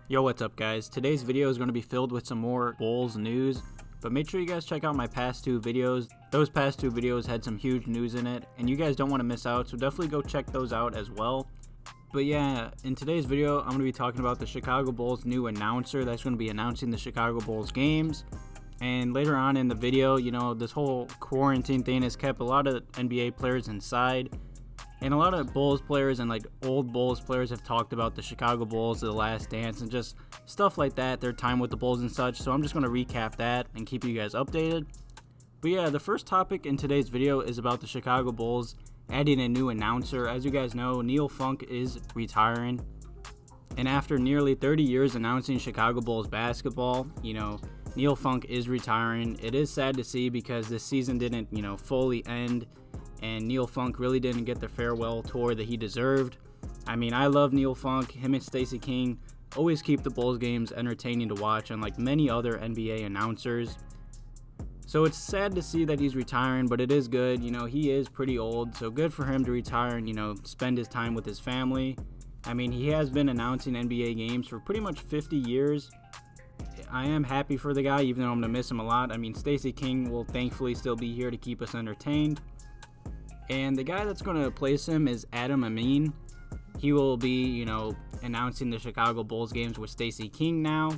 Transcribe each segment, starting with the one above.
Yo, what's up guys? Today's video is going to be filled with some more Bulls news, but make sure you guys check out my past two videos. Those past two videos had some huge news in it, and you guys don't want to miss out, so definitely go check those out as well. But yeah, in today's video, I'm going to be talking about the Chicago Bulls' new announcer that's going to be announcing the Chicago Bulls games. And later on in the video, you know, this whole quarantine thing has kept a lot of NBA players inside. And a lot of Bulls players and like old Bulls players have talked about the Chicago Bulls, The Last Dance, and just stuff like that, their time with the Bulls and such. So I'm just going to recap that and keep you guys updated. But yeah, the first topic in today's video is about the Chicago Bulls adding a new announcer. As you guys know, Neil Funk is retiring. And after nearly 30 years announcing Chicago Bulls basketball, you know, Neil Funk is retiring. It is sad to see because this season didn't, you know, fully end. And Neil Funk really didn't get the farewell tour that he deserved. I mean, I love Neil Funk. Him and Stacey King always keep the Bulls games entertaining to watch, unlike many other NBA announcers. So it's sad to see that he's retiring, but it is good. You know, he is pretty old, so good for him to retire and, you know, spend his time with his family. I mean, he has been announcing NBA games for pretty much 50 years. I am happy for the guy, even though I'm going to miss him a lot. I mean, Stacey King will thankfully still be here to keep us entertained. And the guy that's going to replace him is Amin. He will be, you know, announcing the Chicago Bulls games with Stacey King now.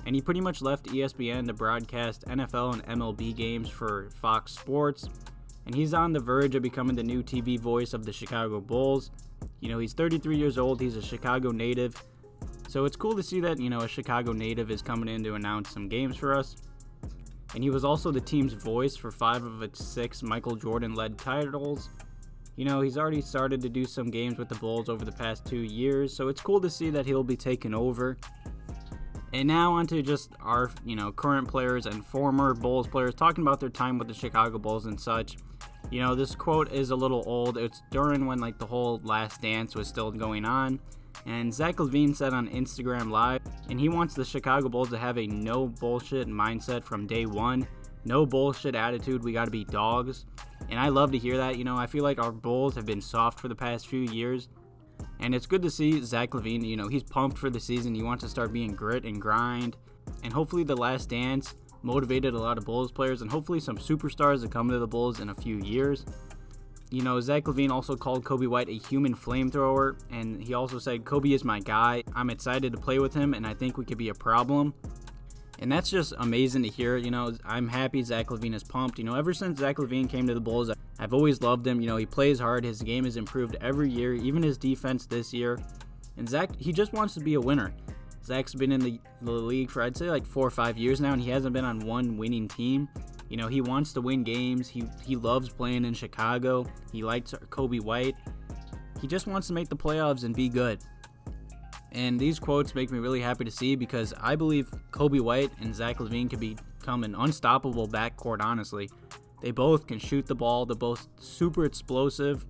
And he pretty much left ESPN to broadcast NFL and MLB games for Fox Sports. And he's on the verge of becoming the new TV voice of the Chicago Bulls. You know, he's 33 years old. He's a Chicago native. So it's cool to see that, you know, a Chicago native is coming in to announce some games for us. And he was also the team's voice for 5 of its 6 Michael Jordan-led titles. You know, he's already started to do some games with the Bulls over the past 2 years, so it's cool to see that he'll be taking over. And now onto just our, you know, current players and former Bulls players talking about their time with the Chicago Bulls and such. You know, this quote is a little old. It's during when, like, the whole Last Dance was still going on. And Zach LaVine said on Instagram Live, and he wants the Chicago Bulls to have a no bullshit mindset from day one. No bullshit attitude, we gotta be dogs. And I love to hear that. You know, I feel like our Bulls have been soft for the past few years. And it's good to see Zach LaVine, you know, he's pumped for the season. He wants to start being grit and grind. And hopefully The Last Dance motivated a lot of Bulls players and hopefully some superstars that come to the Bulls in a few years. You know, Zach LaVine also called Coby White a human flamethrower, and he also said, Coby is my guy. I'm excited to play with him, and I think we could be a problem. And that's just amazing to hear. You know, I'm happy Zach LaVine is pumped. You know, ever since Zach LaVine came to the Bulls, I've always loved him. You know, he plays hard. His game has improved every year, even his defense this year. And Zach, he just wants to be a winner. Zach's been in the league for, I'd say, like 4 or 5 years now, and he hasn't been on one winning team. You know, he wants to win games. He loves playing in Chicago. He likes Coby White. He just wants to make the playoffs and be good. And these quotes make me really happy to see because I believe Coby White and Zach LaVine could become an unstoppable backcourt, honestly. They both can shoot the ball. They're both super explosive.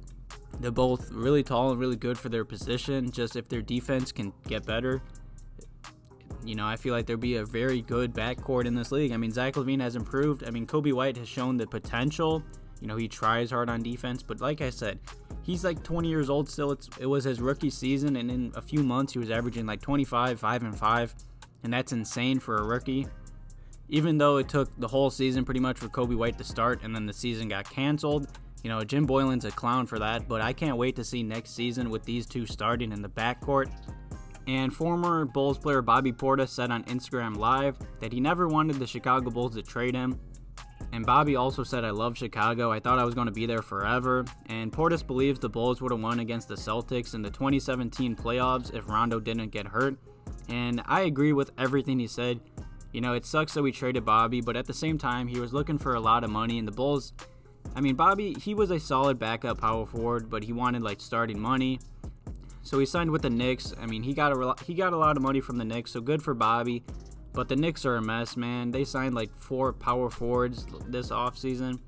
They're both really tall and really good for their position. Just if their defense can get better, you know, I feel like there'd be a very good backcourt in this league. I mean, Zach LaVine has improved. I mean, Coby White has shown the potential. You know, he tries hard on defense. But like I said, he's like 20 years old still. It was his rookie season, and in a few months, he was averaging like 25, 5 and 5. And that's insane for a rookie. Even though it took the whole season pretty much for Coby White to start, and then the season got canceled. You know, Jim Boylen's a clown for that. But I can't wait to see next season with these two starting in the backcourt. And former Bulls player Bobby Portis said on Instagram Live that he never wanted the Chicago Bulls to trade him. And Bobby also said, I love Chicago. I thought I was going to be there forever. And Portis believes the Bulls would have won against the Celtics in the 2017 playoffs if Rondo didn't get hurt. And I agree with everything he said. You know, it sucks that we traded Bobby, but at the same time, he was looking for a lot of money. And the Bulls, I mean, Bobby, he was a solid backup power forward, but he wanted like starting money. So he signed with the Knicks. I mean, he got a lot of money from the Knicks, so good for Bobby. But the Knicks are a mess, man. They signed like 4 power forwards this offseason.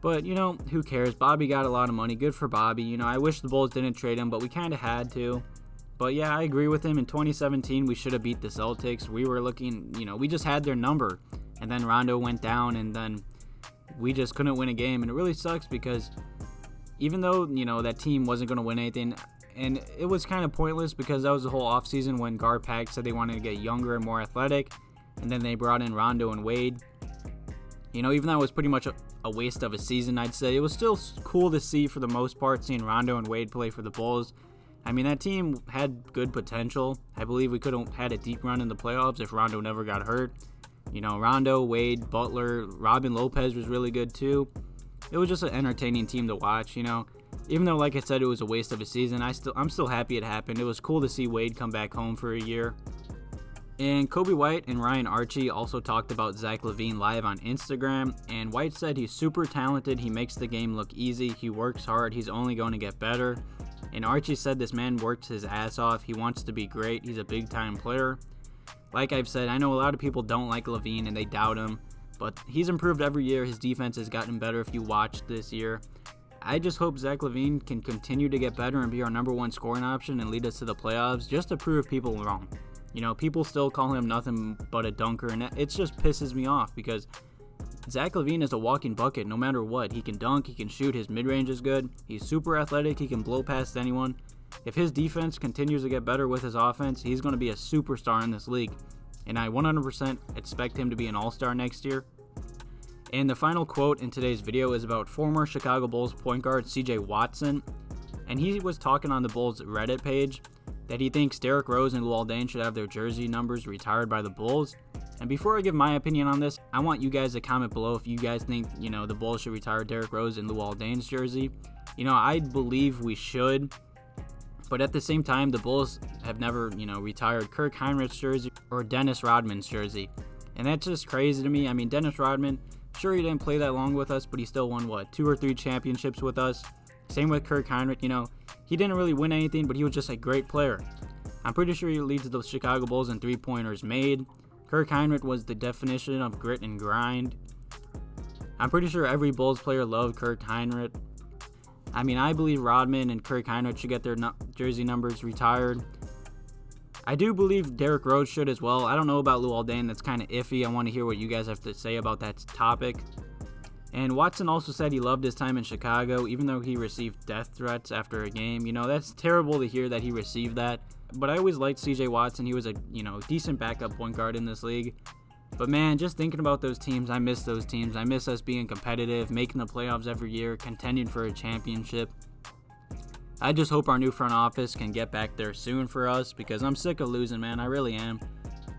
But, you know, who cares? Bobby got a lot of money. Good for Bobby. You know, I wish the Bulls didn't trade him, but we kind of had to. But, yeah, I agree with him. In 2017, we should have beat the Celtics. We were looking, you know, we just had their number. And then Rondo went down, and then we just couldn't win a game. And it really sucks because even though, you know, that team wasn't going to win anything, and it was kind of pointless because that was the whole offseason when Garpax said they wanted to get younger and more athletic. And then they brought in Rondo and Wade. You know, even though it was pretty much a waste of a season, I'd say, it was still cool to see for the most part, seeing Rondo and Wade play for the Bulls. I mean, that team had good potential. I believe we could have had a deep run in the playoffs if Rondo never got hurt. You know, Rondo, Wade, Butler, Robin Lopez was really good too. It was just an entertaining team to watch, you know. Even though, like I said, it was a waste of a season, I'm still happy it happened. It was cool to see Wade come back home for a year. And Coby White and Ryan Archie also talked about Zach LaVine live on Instagram, and White said he's super talented, he makes the game look easy, he works hard, he's only going to get better. And Archie said this man works his ass off, he wants to be great, he's a big time player. Like I've said, I know a lot of people don't like LaVine and they doubt him, but he's improved every year, his defense has gotten better if you watched this year. I just hope Zach LaVine can continue to get better and be our #1 scoring option and lead us to the playoffs just to prove people wrong. You know, people still call him nothing but a dunker, and it just pisses me off because Zach LaVine is a walking bucket no matter what. He can dunk, he can shoot, his mid-range is good, he's super athletic, he can blow past anyone. If his defense continues to get better with his offense, he's going to be a superstar in this league. And I 100% expect him to be an all-star next year. And the final quote in today's video is about former Chicago Bulls point guard CJ Watson. And he was talking on the Bulls Reddit page that he thinks Derrick Rose and Luol Deng should have their jersey numbers retired by the Bulls. And before I give my opinion on this, I want you guys to comment below if you guys think, you know, the Bulls should retire Derrick Rose and Luol Deng's jersey. You know, I believe we should. But at the same time, the Bulls have never, you know, retired Kirk Heinrich's jersey or Dennis Rodman's jersey. And that's just crazy to me. I mean, Dennis Rodman, sure, he didn't play that long with us, but he still won, 2 or 3 championships with us. Same with Kirk Heinrich, you know, he didn't really win anything, but he was just a great player. I'm pretty sure he leads the Chicago Bulls in 3-pointers made. Kirk Heinrich was the definition of grit and grind. I'm pretty sure every Bulls player loved Kirk Heinrich. I mean, I believe Rodman and Kirk Heinrich should get their jersey numbers retired. I do believe Derrick Rose should as well. I don't know about Luol Deng. That's kind of iffy. I want to hear what you guys have to say about that topic. And Watson also said he loved his time in Chicago, even though he received death threats after a game. You know, that's terrible to hear that he received that. But I always liked CJ Watson. He was a, you know, decent backup point guard in this league. But man, just thinking about those teams, I miss those teams. I miss us being competitive, making the playoffs every year, contending for a championship. I just hope our new front office can get back there soon for us because I'm sick of losing, man. I really am.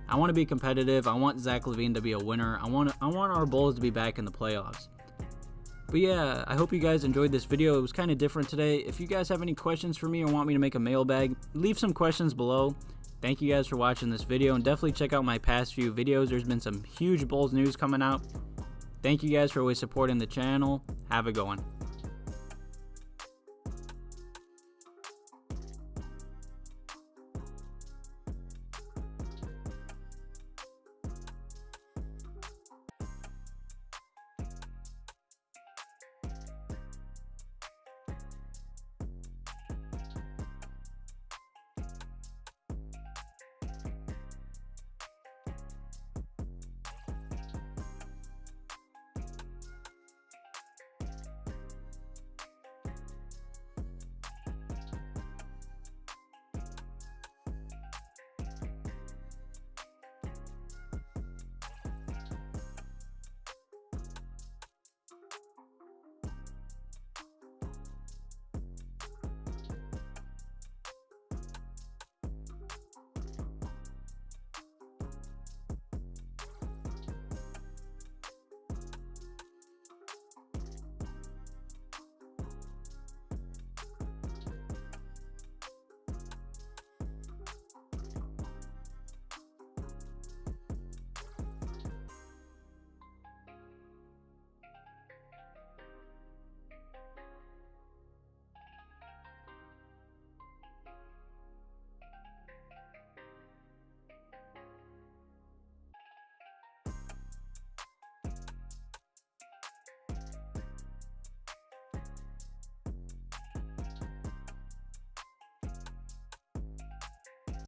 I want to be competitive. I want Zach LaVine to be a winner. I want our Bulls to be back in the playoffs. But yeah, I hope you guys enjoyed this video. It was kind of different today. If you guys have any questions for me or want me to make a mailbag, leave some questions below. Thank you guys for watching this video, and definitely check out my past few videos. There's been some huge Bulls news coming out. Thank you guys for always supporting the channel. Have a good one.